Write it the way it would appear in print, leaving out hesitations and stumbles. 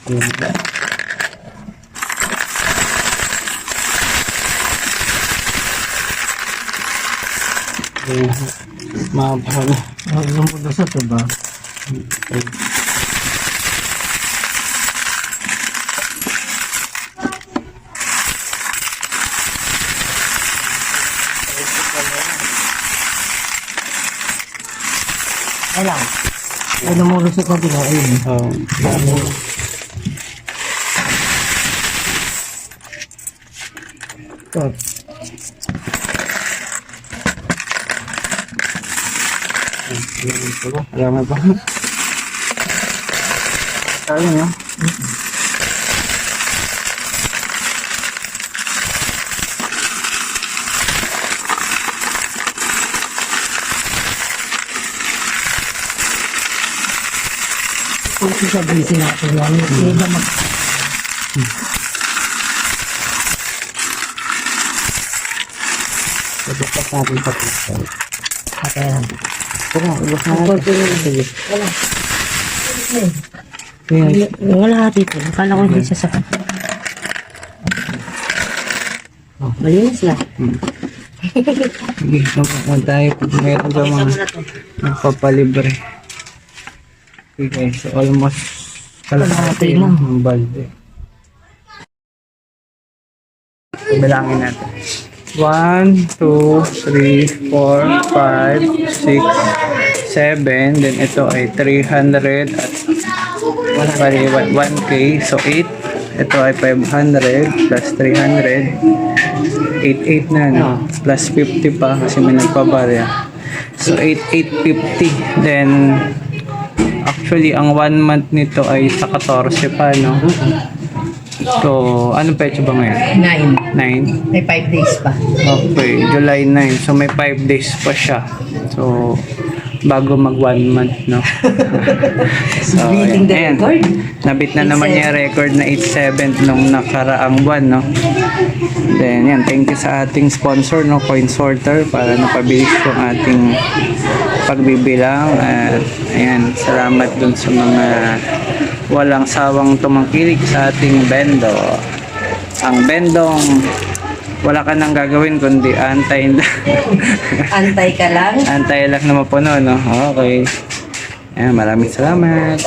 Mahaba. Lumunod sa ito ba? Ay lang. Ay lumunod sa kabila. Ayun. Ito. Alam ba? Kaya nyo? Kung sasabihin natin yan, hindi na mag... Pagkakas natin sa pistol. Okay lang. Tara, ubos na natin. Sige. Wala. Ayan. Wala dito. Akala ko hindi sasakat. Malinis na. Sige, magkakaroon tayo kung meron ba mga nagpapalibre. Okay, so almost kalahati na ang balde. Bilangin natin. 1, 2, 3, 4, 5, 6, 7. Then ito ay 300 at 1K. So 8. Ito ay 500 plus 300. 8 na, no? Plus 50 pa kasi may nagpabarya. So 850. Then actually ang 1 month nito ay sa 14 pa, no? So anong pecha ba ngayon? 9? 9. May 5 days pa. Okay, July 9. So may 5 days pa siya. So bago mag 1 month, no? So Beating the ayan. record. Nabit na naman niya record na 87 nung nakaraang buwan, no? Then yan, thank you sa ating sponsor, no, Coin Sorter, para napabilis yung ating pagbibilang. At ayan, salamat dun sa mga walang sawang tumangkilik sa ating bendo. Ang bendong wala ka nang gagawin kundi antay na. Antay ka lang. Antay lang na mapuno, no? Okay. Ayan, maraming salamat.